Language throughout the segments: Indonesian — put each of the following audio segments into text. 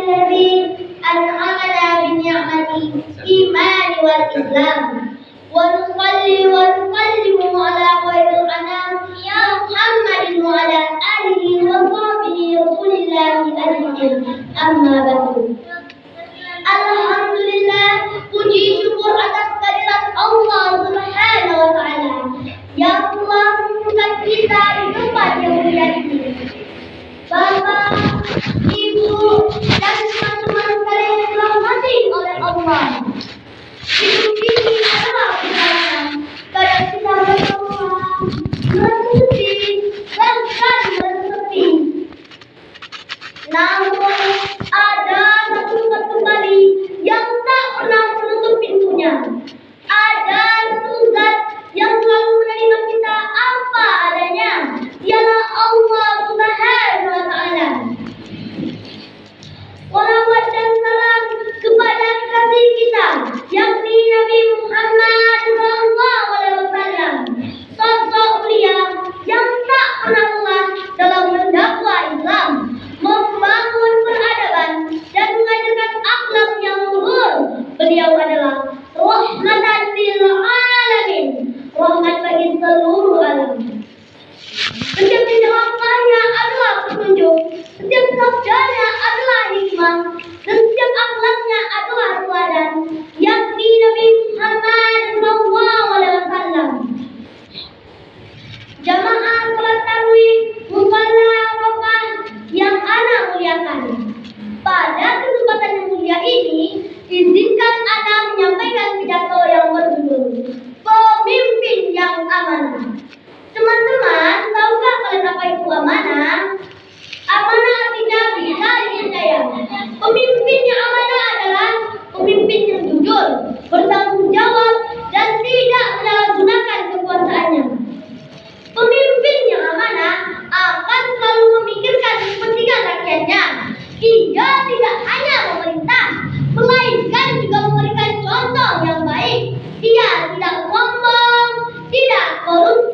الذي أنعمنا بنعمة الإيمان والإسلام ونصلي ونسلم على خير الأنام يا محمد وعلى آله وصحبه رسول الله أجمعين أما بعد. Alhamdulillah, puji syukur atas kehadirat Allah Subhanahu wa Ta'ala yang telah menunjukkan kita di tempat yang mulia ini. Bapak, Ibu, dan teman-teman sekalian yang dirahmati oleh Allah. Hidup ini adalah perjalanan, kadang kita bersama, bersedih, bahkan bersepi. Namun ada satu tempat kembali yang tak pernah menutup pintunya. Ada satu zat yang selalu menerima kita apa adanya, ialah Allah Subhanahu wa Ta'ala. Salawat dan salam kepada kasih kita, yakni Nabi Muhammad SAW, sosok mulia yang tak pernah lelah dalam mendakwah Islam, membangun peradaban dan mengajarkan akhlak yang luhur. Beliau adalah rahmatan lil alamin, rahmat bagi seluruh alam. Setiap tindakannya adalah petunjuk, setiap sabdanya adalah hikmah, dan setiap akhlaknya adalah teladan, yakni Nabi Muhammad SAW. Jamaah salat tarawih musalla Arafah yang ana muliakan. Pada kesempatan yang mulia ini, izinkan ana menyampaikan pidato yang berjudul Pemimpin yang Amanah. Teman-teman, tahukah kalian apa itu amanah? Amanah artinya bisa dipercaya. Pemimpin yang amanah adalah pemimpin yang jujur, bertanggung jawab, dan tidak menyalahgunakan kekuasaannya. Pemimpin yang amanah akan selalu memikirkan kepentingan rakyatnya. Ia tidak hanya memerintah, melainkan juga memberikan contoh yang baik. Ia tidak sombong, tidak korupsi,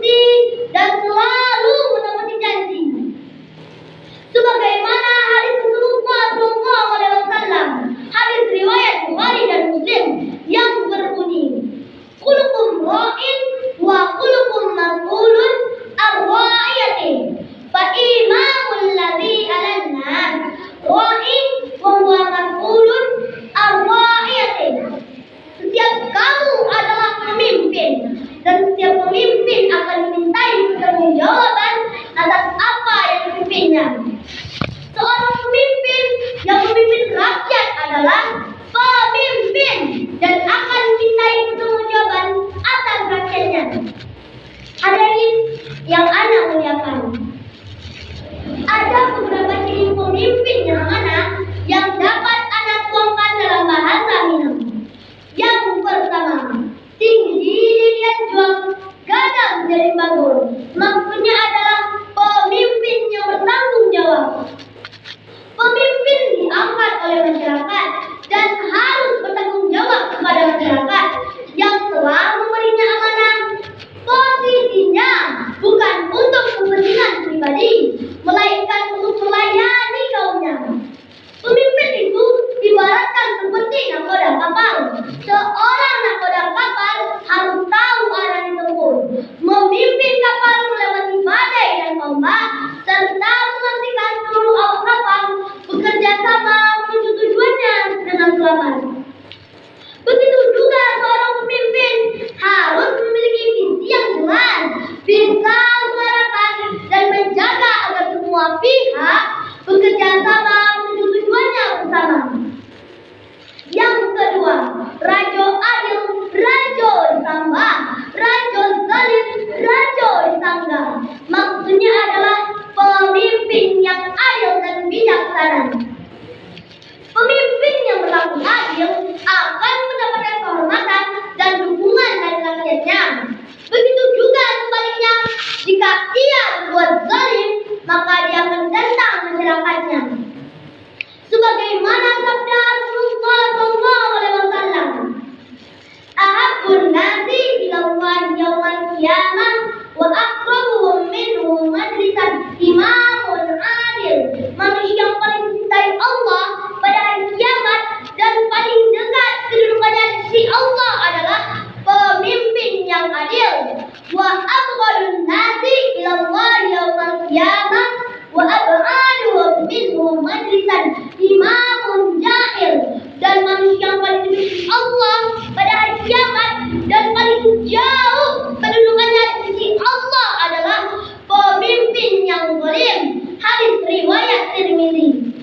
imamun ja'il, dan manusia yang paling dibenci Allah pada hari kiamat dan paling jauh kedudukannya di sisi Allah adalah pemimpin yang zalim. Hadis riwayat Tirmizi.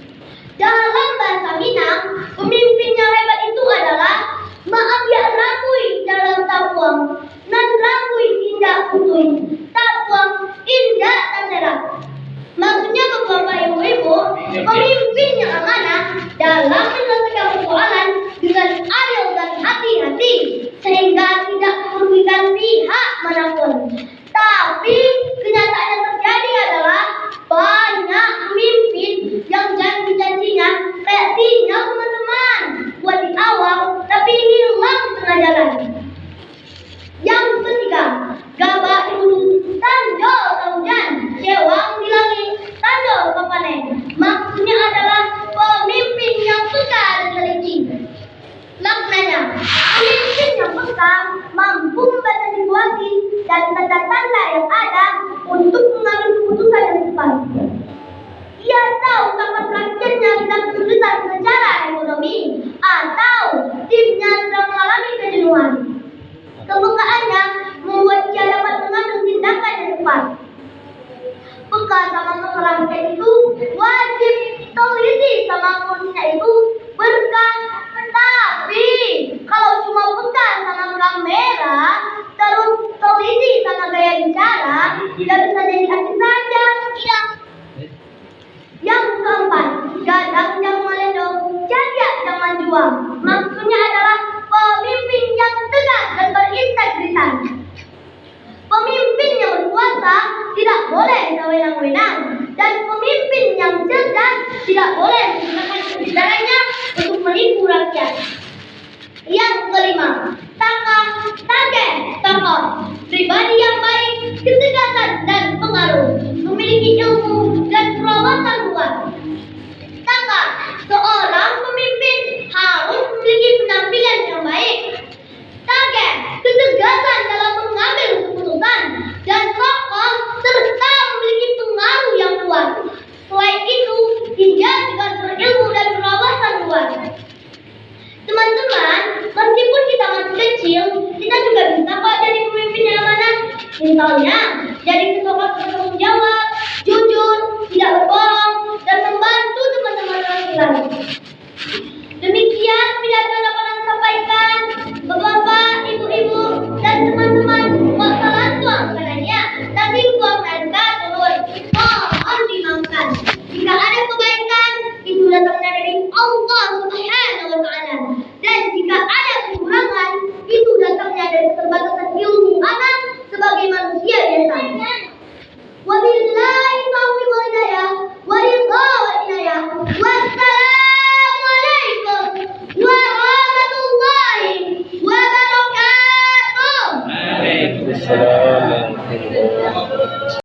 Dalam bahasa Minang, pemimpin yang hebat itu adalah maaf ya rangkui dalam tapuang, nan rangkui indah utui, tapuang indah terserah. Maksudnya bapak ibu-ibu, pemimpin yang amanah dalam menyelesaikan persoalan dengan adil dan hati-hati sehingga tidak merugikan pihak manapun. Tapi kenyataan yang terjadi adalah banyak pemimpin yang janji-janjinya kayak sinyal teman-teman buat di awal tapi hilang di tengah jalan. Yang ketiga, gabah dulu tandol kehujan, cewang di langit tandol kepanen. Maksudnya adalah pemimpin yang peka dan teliti. Maknanya, pemimpin yang peka mampu membaca situasi dan tanda-tanda yang ada untuk mengambil keputusan yang tepat. Ia tahu kapan rakyatnya sedang kesulitan secara ekonomi atau timnya sedang mengalami kejenuhan. Kepekaannya membuat dia dapat mengambil tindakan yang tepat. Peka sama masalah itu wajib teliti sama kondisinya itu berkah. Tapi kalau cuma peka sama kamera terus teliti sama gaya bicara, tidak bisa jadi artis saja. Yang keempat, gadang jangan melendo, jajak jangan juang. Maksudnya adalah pemimpin yang tegas dan berintegritas. Pemimpin yang berkuasa tidak boleh sewenang-wenang, dan pemimpin yang cerdas tidak boleh menggunakan kecerdasannya untuk menipu rakyat. Yang kelima, tokoh pribadi yang baik, ketegasan dan pengaruh, memiliki ilmu dan wawasan luas. Seorang pemimpin harus memiliki penampilan yang baik, ketegasan dalam mengambil keputusan, dan kokoh serta memiliki pengaruh yang kuat. Selain itu, dia juga berilmu dan berwawasan luas. Teman-teman, meskipun kita masih kecil, kita juga bisa kok jadi pemimpin yang amanah. Misalnya, jadi ketua bertanggung jawab, jujur, tidak berbohong.